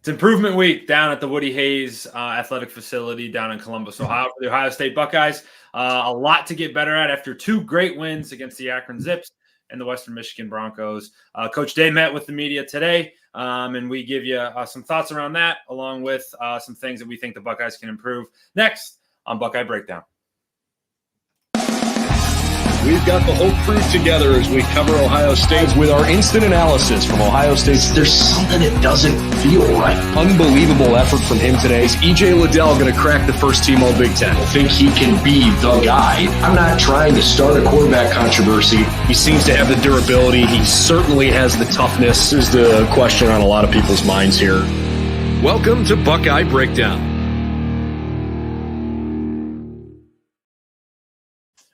It's improvement week down at the Woody Hayes athletic facility down in Columbus, Ohio for the Ohio State Buckeyes. A lot to get better at after two great wins against the Akron Zips and the Western Michigan Broncos. Coach Day met with the media today, and we give you some thoughts around that, along with some things that we think the Buckeyes can improve next on Buckeye Breakdown. We've got the whole crew together as we cover Ohio State with our instant analysis from Ohio State. There's something that doesn't feel right. Unbelievable effort from him today. Is E.J. Liddell going to crack the first team All Big Ten? I think he can be the guy. I'm not trying to start a quarterback controversy. He seems to have the durability. He certainly has the toughness. This is the question on a lot of people's minds here. Welcome to Buckeye Breakdown.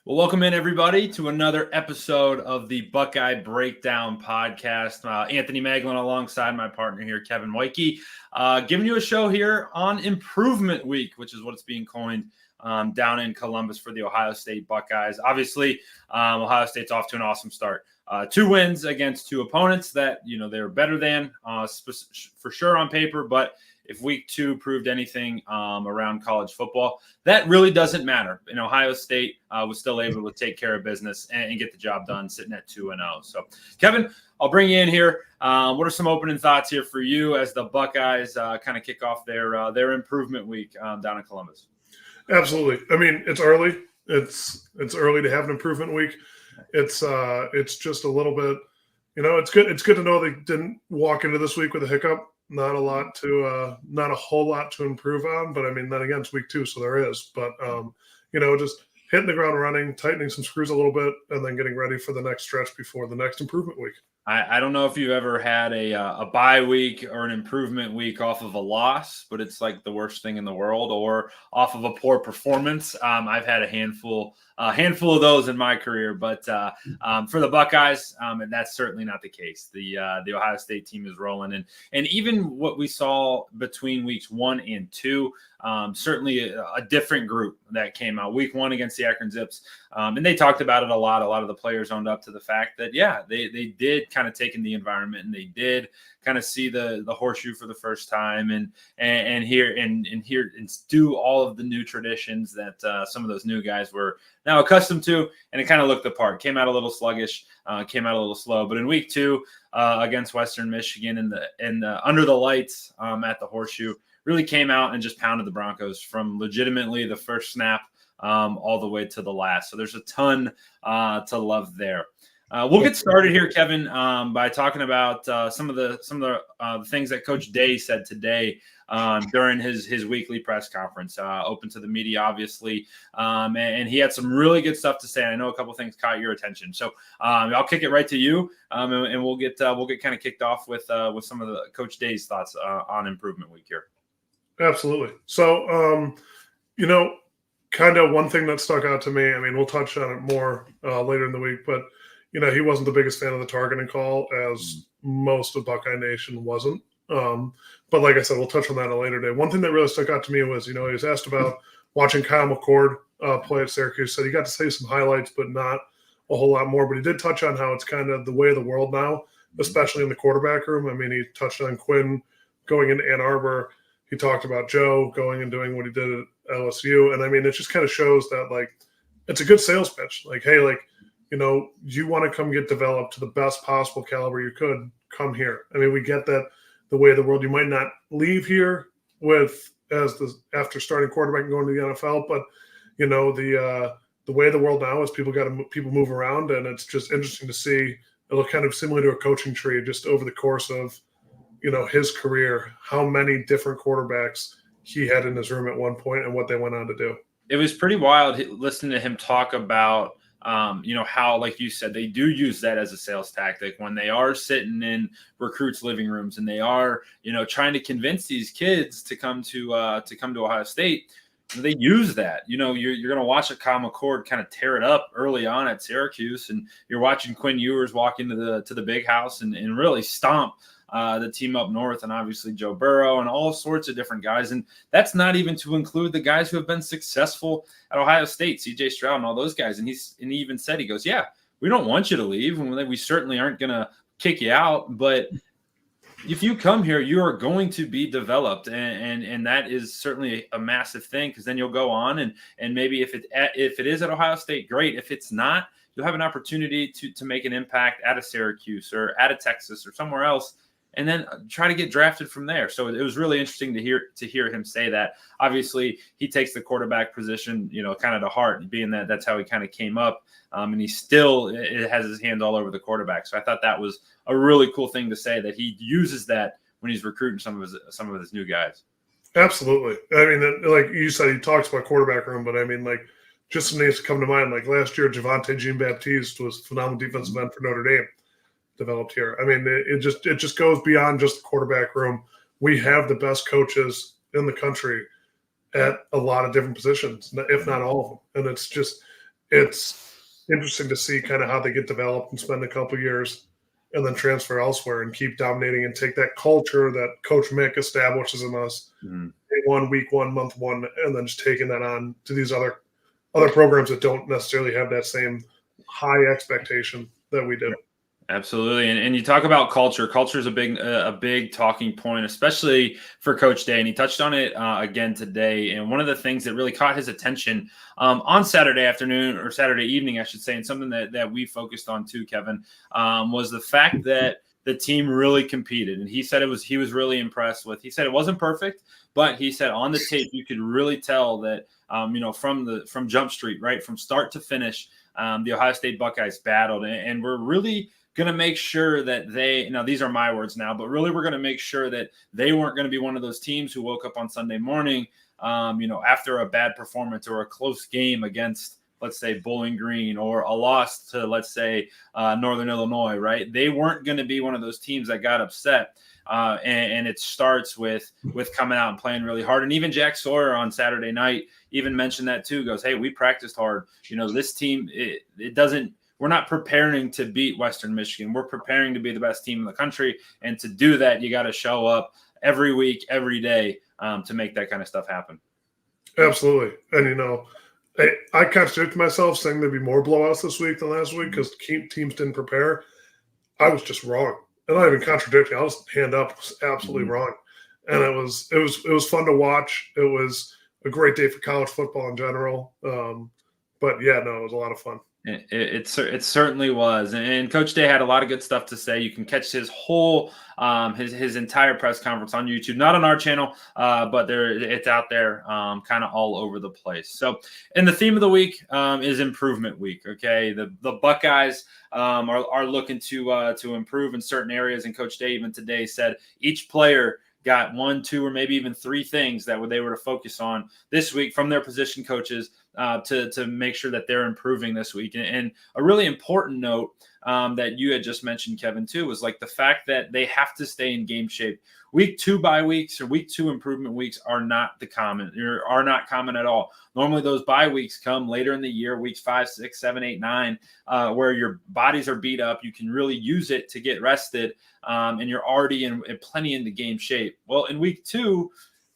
Well, welcome in, everybody, to another episode of the Buckeye Breakdown podcast. Anthony Moeglin alongside my partner here, Kevin Woidke, giving you a show here on Improvement Week, which is what it's being coined down in Columbus for the Ohio State Buckeyes. Obviously, Ohio State's off to an awesome start. Two wins against two opponents that, they were better than for sure on paper, but if week two proved anything around college football, that really doesn't matter. Ohio State was still able to take care of business and get the job done, sitting at 2-0. So, Kevin, I'll bring you in here. What are some opening thoughts here for you as the Buckeyes kind of kick off their improvement week down in Columbus? Absolutely. I mean, it's early. It's early to have an improvement week. It's just a little bit. It's good. It's good to know they didn't walk into this week with a hiccup. Not a whole lot to improve on, but I mean, then again, it's week two, so there is. But just hitting the ground running, tightening some screws a little bit, and then getting ready for the next stretch before the next improvement week. I don't know if you've ever had a bye week or an improvement week off of a loss, but it's like the worst thing in the world, or off of a poor performance. I've had a handful of those in my career, but for the Buckeyes, and that's certainly not the case. The Ohio State team is rolling, and even what we saw between weeks 1 and 2, certainly a different group that came out. Week 1 against the Akron Zips, and they talked about it a lot. A lot of the players owned up to the fact that they did kind of take in the environment, and they did kind of see the horseshoe for the first time, and hear and do all of the new traditions that some of those new guys were now accustomed to, and it kind of looked the part. Came out a little sluggish, came out a little slow, but in week 2 against Western Michigan in the under the lights at the horseshoe, really came out and just pounded the Broncos from legitimately the first snap all the way to the last. So there's a ton to love there. We'll get started here, Kevin, by talking about some of the things that Coach Day said today during his weekly press conference, open to the media, obviously, and he had some really good stuff to say. I know a couple of things caught your attention, so I'll kick it right to you, and we'll get kind of kicked off with some of the Coach Day's thoughts on Improvement Week here. Absolutely. So, kind of one thing that stuck out to me. I mean, we'll touch on it more later in the week, but. He wasn't the biggest fan of the targeting call, as most of Buckeye Nation wasn't. But like I said, we'll touch on that a later day. One thing that really stuck out to me was, he was asked about watching Kyle McCord play at Syracuse. Said he got to say some highlights, but not a whole lot more. But he did touch on how it's kind of the way of the world now, especially in the quarterback room. I mean, he touched on Quinn going into Ann Arbor. He talked about Joe going and doing what he did at LSU. And I mean, it just kind of shows that, it's a good sales pitch. Hey, you want to come get developed to the best possible caliber you could, come here. I mean, we get that the way of the world, you might not leave here after starting quarterback and going to the NFL, but the way of the world now is people move around, and it's just interesting to see. It'll kind of similar to a coaching tree, just over the course of his career, how many different quarterbacks he had in his room at one point and what they went on to do. It was pretty wild listening to him talk about how, like you said, they do use that as a sales tactic when they are sitting in recruits' living rooms and they are, trying to convince these kids to come to Ohio State. They use that. You're going to watch a Kyle McCord kind of tear it up early on at Syracuse, and you're watching Quinn Ewers walk into the big house and really stomp the team up north, and obviously Joe Burrow and all sorts of different guys. And that's not even to include the guys who have been successful at Ohio State, CJ Stroud and all those guys. And he even said, he goes, yeah, we don't want you to leave, and we certainly aren't going to kick you out, but if you come here, you are going to be developed, and that is certainly a massive thing, because then you'll go on and maybe if it is at Ohio State, great. If it's not, you'll have an opportunity to make an impact at a Syracuse or at a Texas or somewhere else, and then try to get drafted from there. So it was really interesting to hear him say that. Obviously, he takes the quarterback position, kind of to heart, being that that's how he kind of came up, and he still has his hands all over the quarterback. So I thought that was a really cool thing to say, that he uses that when he's recruiting some of his new guys. Absolutely. I mean, like you said, he talks about quarterback room, but I mean, like, just some names come to mind. Like last year, Javonte Jean-Baptiste was a phenomenal defensive end for Notre Dame, developed here. I mean, it just goes beyond just the quarterback room. We have the best coaches in the country at a lot of different positions, if not all of them. And it's interesting to see kind of how they get developed and spend a couple years and then transfer elsewhere and keep dominating and take that culture that Coach Mick establishes in us day one, week one, month one, and then just taking that on to these other programs that don't necessarily have that same high expectation that we do. Absolutely. And you talk about culture. Culture is a big talking point, especially for Coach Day. And he touched on it again today. And one of the things that really caught his attention on Saturday afternoon, or Saturday evening, I should say, and something that we focused on too, Kevin, was the fact that the team really competed. And he said he was really impressed with. He said it wasn't perfect, but he said on the tape you could really tell that from Jump Street, right, from start to finish, the Ohio State Buckeyes battled, and we're really going to make sure that these are my words now, but really we're going to make sure that they weren't going to be one of those teams who woke up on Sunday morning, after a bad performance or a close game against, let's say, Bowling Green, or a loss to, let's say, Northern Illinois, right? They weren't going to be one of those teams that got upset. And it starts with coming out and playing really hard. And even Jack Sawyer on Saturday night even mentioned that too, goes, hey, we practiced hard. This team, we're not preparing to beat Western Michigan. We're preparing to be the best team in the country. And to do that, you got to show up every week, every day, to make that kind of stuff happen. Absolutely. And, I contradicted myself saying there'd be more blowouts this week than last week because teams didn't prepare. I was just wrong. And I'm not even contradicting. I'll just hand up. It was absolutely wrong. And it was fun to watch. It was a great day for college football in general. But yeah, no, it was a lot of fun. It certainly was, and Coach Day had a lot of good stuff to say. You can catch his whole his entire press conference on YouTube, not on our channel, but it's out there, kind of all over the place. So, and the theme of the week is Improvement Week. Okay, the Buckeyes are looking to improve in certain areas, and Coach Day even today said each player got 1, 2, or maybe even 3 things that they were to focus on this week from their position coaches to make sure that they're improving this week. And a really important note that you had just mentioned, Kevin, too, was like the fact that they have to stay in game shape. Week 2 bye weeks or week 2 improvement weeks are not common at all. Normally those bye weeks come later in the year, weeks 5, 6, 7, 8, 9, where your bodies are beat up. You can really use it to get rested, and you're already in plenty into game shape. Well, in week 2,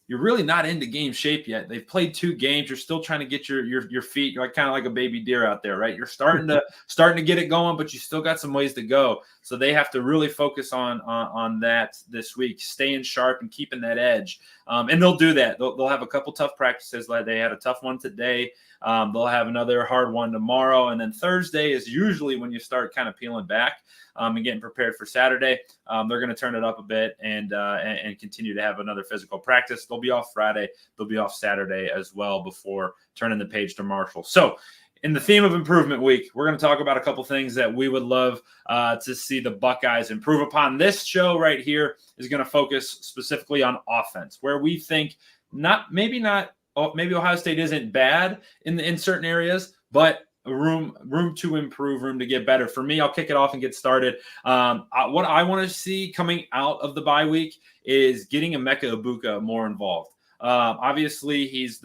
you're really not into game shape yet. They've played 2 games. You're still trying to get your feet. You're kind of like a baby deer out there, right? You're starting to get it going, but you still got some ways to go. So they have to really focus on that this week, staying sharp and keeping that edge. And they'll do that. They'll have a couple tough practices. Like they had a tough one today. They'll have another hard one tomorrow. And then Thursday is usually when you start kind of peeling back and getting prepared for Saturday. They're going to turn it up a bit and continue to have another physical practice. They'll be off Friday. They'll be off Saturday as well before turning the page to Marshall. So in the theme of Improvement Week, we're going to talk about a couple things that we would love to see the Buckeyes improve upon. This show right here is going to focus specifically on offense, where we think maybe Ohio State isn't bad in certain areas, but room to improve, room to get better. For me, I'll kick it off and get started. What I want to see coming out of the bye week is getting Emeka Egbuka more involved. Obviously, he's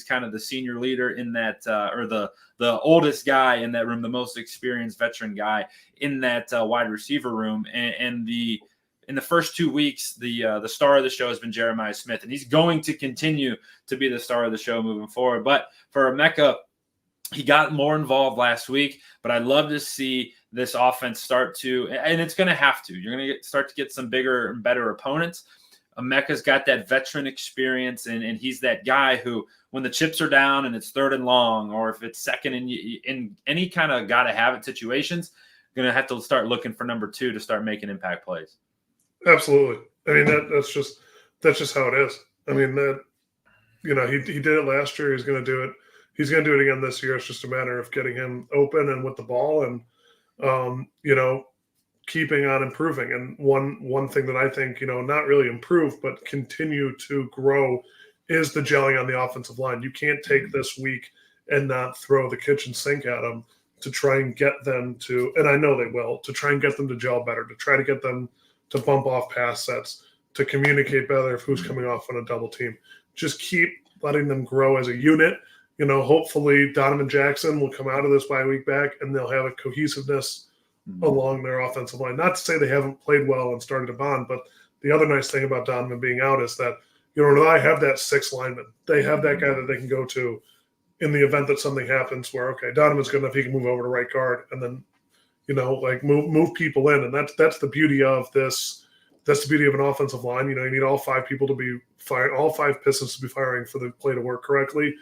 kind of the senior leader in that, or the oldest guy in that room, the most experienced veteran guy in that wide receiver room. And in the first 2 weeks, the star of the show has been Jeremiah Smith, and he's going to continue to be the star of the show moving forward. But for Emeka, he got more involved last week, but I'd love to see this offense start to, and it's going to have to. You're going to start to get some bigger and better opponents. Emeka's got that veteran experience, and he's that guy who, when the chips are down and it's 3rd and long, or if it's second in any kind of gotta-have-it situations, going to have to start looking for number 2 to start making impact plays. Absolutely. I mean, that's just how it is. I mean, he did it last year. He's going to do it. He's going to do it again this year. It's just a matter of getting him open and with the ball and, keeping on improving. And one thing that I think, not really improve, but continue to grow is the gelling on the offensive line. You can't take this week and not throw the kitchen sink at them to try and get them to, and I know they will, to try and get them to gel better, to try to get them to bump off pass sets, to communicate better if who's coming off on a double team. Just keep letting them grow as a unit. Hopefully Donovan Jackson will come out of this bye week back and they'll have a cohesiveness along their offensive line. Not to say they haven't played well and started to bond, but the other nice thing about Donovan being out is that, I have that 6th lineman. They have that guy that they can go to in the event that something happens where, okay, Donovan's good enough, he can move over to right guard and then, move people in. And that's the beauty of this. That's the beauty of an offensive line. You need all 5 people to be firing, all 5 Pistons to be firing for the play to work correctly.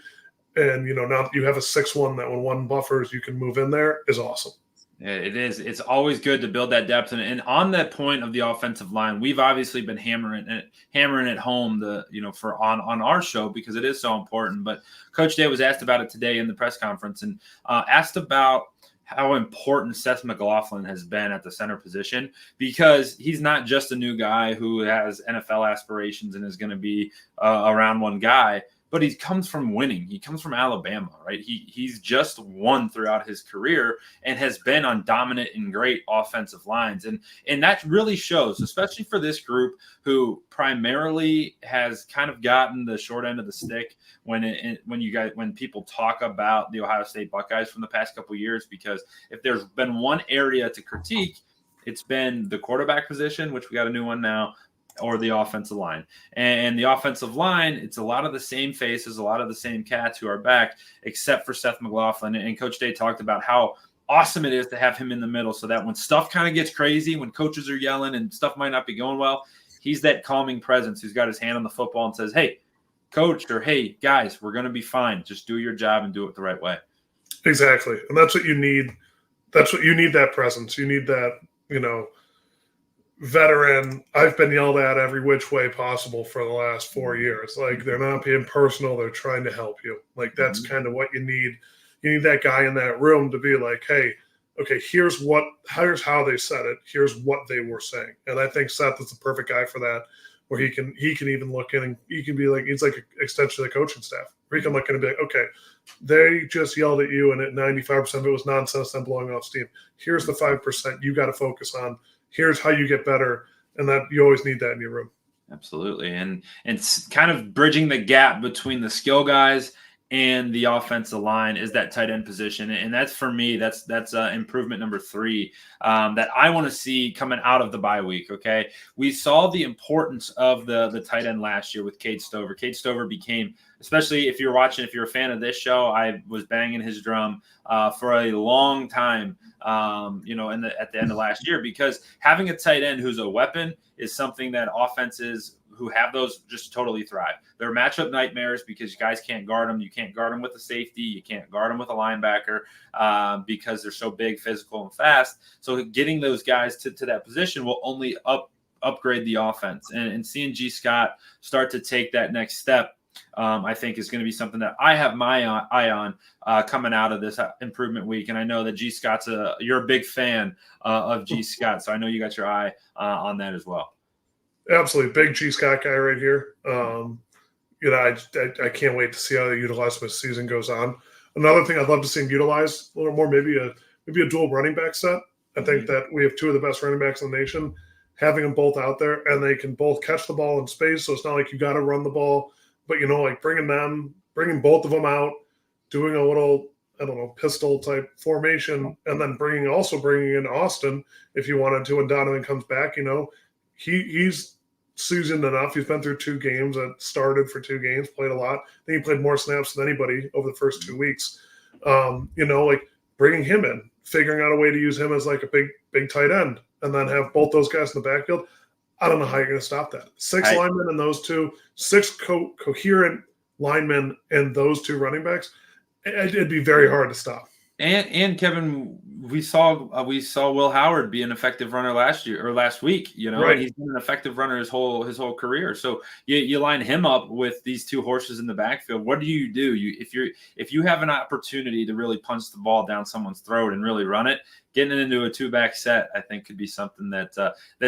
And, now that you have a 6-1 that when one buffers, you can move in there is awesome. It is. It's always good to build that depth. And on that point of the offensive line, we've obviously been hammering it home for on our show because it is so important. But Coach Day was asked about it today in the press conference and asked about how important Seth McLaughlin has been at the center position, because he's not just a new guy who has NFL aspirations and is going to be a round 1 guy, but he comes from winning. He comes from Alabama, right? He's just won throughout his career and has been on dominant and great offensive lines. And that really shows, especially for this group who primarily has kind of gotten the short end of the stick when people talk about the Ohio State Buckeyes from the past couple of years, because if there's been one area to critique, it's been the quarterback position, which we got a new one now, or the offensive line. And the offensive line, it's a lot of the same faces, a lot of the same cats who are back, except for Seth McLaughlin. And Coach Day talked about how awesome it is to have him in the middle so that when stuff kind of gets crazy, when coaches are yelling and stuff might not be going well, he's that calming presence who's got his hand on the football and says, hey, coach, or hey, guys, we're going to be fine. Just do your job and do it the right way. Exactly. And that's what you need. That presence. You need that, veteran. I've been yelled at every which way possible for the last 4 years. Like, they're not being personal. They're trying to help you. Like, that's kind of what you need. You need that guy in that room to be like, hey, okay, here's how they said it. Here's what they were saying. And I think Seth is the perfect guy for that, where he can even look in and he can be like, he's like an extension of the coaching staff, where he can look in and be like, okay, they just yelled at you and at 95% of it was nonsense and blowing off steam. Here's the 5% you got to focus on. Here's how you get better. And that you always need that in your room. Absolutely. And it's kind of bridging the gap between the skill guys and the offensive line is that tight end position. And that's, for me, that's improvement number 3 that I want to see coming out of the bye week. Okay. We saw the importance of the tight end last year with Cade Stover. Cade Stover became, especially if you're a fan of this show, I was banging his drum for a long time, at the end of last year, because having a tight end who's a weapon is something that offenses who have those just totally thrive. They're matchup nightmares because you guys can't guard them. You can't guard them with a safety. You can't guard them with a linebacker because they're so big, physical, and fast. So getting those guys to that position will only upgrade the offense. And seeing G. Scott start to take that next step, I think is going to be something that I have my eye on coming out of this improvement week. And I know that G. Scott's you're a big fan of G. Scott, so I know you got your eye on that as well. Absolutely. Big G. Scott guy right here. I can't wait to see how they utilize him as the season goes on. Another thing I'd love to see him utilize a little more, maybe a dual running back set. I think that we have 2 of the best running backs in the nation. Having them both out there, and they can both catch the ball in space, so it's not like you got to run the ball. But, like bringing both of them out, doing a little, pistol type formation, and then bringing in Austin if you wanted to when Donovan comes back. He's seasoned enough. He's been through 2 games, started for 2 games, played a lot. I think he played more snaps than anybody over the first 2 weeks. Like bringing him in, figuring out a way to use him as like a big tight end, and then have both those guys in the backfield. I don't know how you're going to stop that. Six linemen and those two, six coherent linemen and those two running backs. It'd be very hard to stop. And Kevin, we saw Will Howard be an effective runner last week. Right. He's been an effective runner his whole career. So you line him up with these two horses in the backfield. What do? If you have an opportunity to really punch the ball down someone's throat and really run it, getting it into a two-back set, I think, could be something that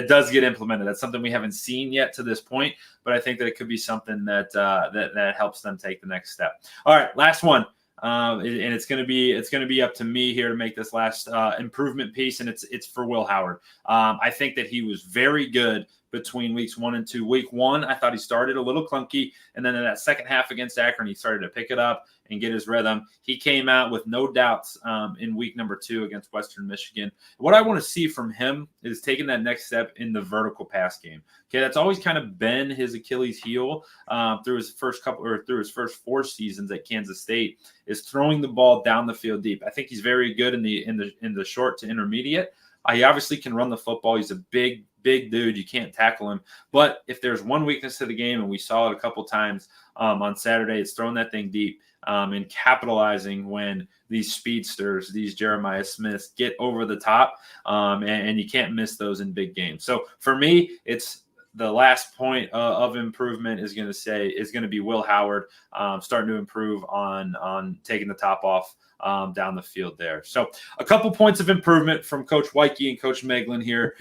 does get implemented. That's something we haven't seen yet to this point, but I think that it could be something that helps them take the next step. All right, last one. And it's going to be up to me here to make this last improvement piece, and it's for Will Howard. I think that he was very good between weeks 1 and 2. Week 1, I thought he started a little clunky, and then in that second half against Akron, he started to pick it up and get his rhythm. He came out with no doubts in week number 2 against Western Michigan. What I want to see from him is taking that next step in the vertical pass game. Okay, that's always kind of been his Achilles heel through his first 4 seasons at Kansas State, is throwing the ball down the field deep. I think he's very good in the short to intermediate. He obviously can run the football. He's a big dude. You can't tackle him. But if there's one weakness to the game, and we saw it a couple times on Saturday, it's throwing that thing deep and capitalizing when these speedsters, these Jeremiah Smiths, get over the top, and you can't miss those in big games. So for me, it's the last point of improvement is going to be Will Howard starting to improve on taking the top off down the field there. So a couple points of improvement from Coach Woidke and Coach Moeglin here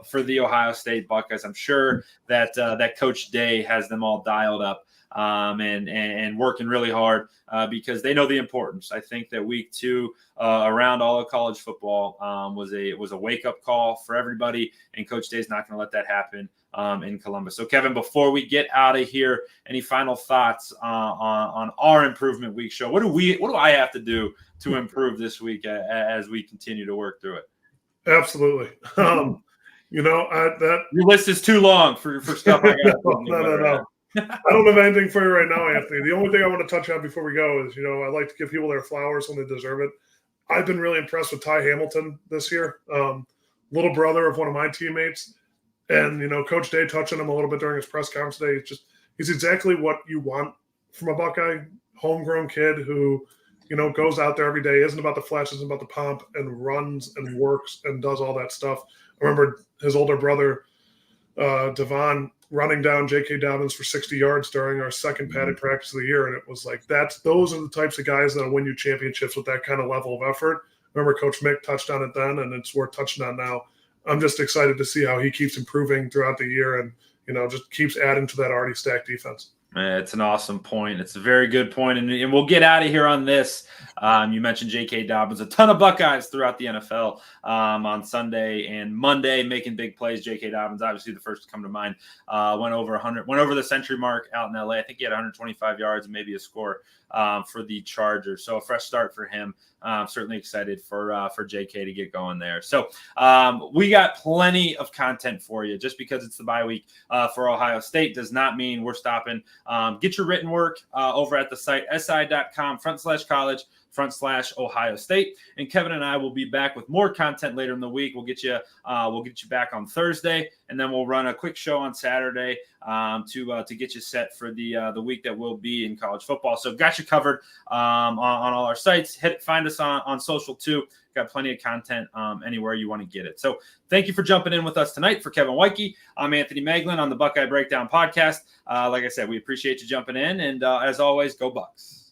for the Ohio State Buckeyes. I'm sure that Coach Day has them all dialed up and working really hard because they know the importance. I think that week 2 around all of college football was a wake-up call for everybody, and Coach Day's not going to let that happen in Columbus. So, Kevin, before we get out of here, any final thoughts on our improvement week show? What do I have to do to improve this week as we continue to work through it? Absolutely. Your list is too long for stuff I got. No. I don't have anything for you right now, Anthony. The only thing I want to touch on before we go is, I like to give people their flowers when they deserve it. I've been really impressed with Ty Hamilton this year, little brother of one of my teammates. And, Coach Day touched on him a little bit during his press conference today. He's exactly what you want from a Buckeye, homegrown kid who, goes out there every day, isn't about the flash, isn't about the pomp, and runs and works and does all that stuff. I remember his older brother, Devon, running down J.K. Dobbins for 60 yards during our second padded practice of the year. And it was like, those are the types of guys that will win you championships with that kind of level of effort. Remember Coach Mick touched on it then, and it's worth touching on now. I'm just excited to see how he keeps improving throughout the year and, just keeps adding to that already stacked defense. It's an awesome point. It's a very good point. And we'll get out of here on this. You mentioned J.K. Dobbins, a ton of Buckeyes throughout the NFL on Sunday and Monday making big plays. J.K. Dobbins, obviously the first to come to mind, went over the century mark out in L.A. I think he had 125 yards and maybe a score for the Chargers. So a fresh start for him. Certainly excited for J.K. to get going there. So we got plenty of content for you. Just because it's the bye week for Ohio State does not mean we're stopping. Get your written work over at the site si.com/college/Ohio State. And Kevin and I will be back with more content later in the week. We'll get you back on Thursday, and then we'll run a quick show on Saturday to get you set for the week that will be in college football. So got you covered on all our sites. Find us on social too. Got plenty of content anywhere you want to get it. So thank you for jumping in with us tonight. For Kevin Woidke, I'm Anthony Moeglin on the Buckeye Breakdown podcast. Like I said, we appreciate you jumping in. And as always, go Bucks.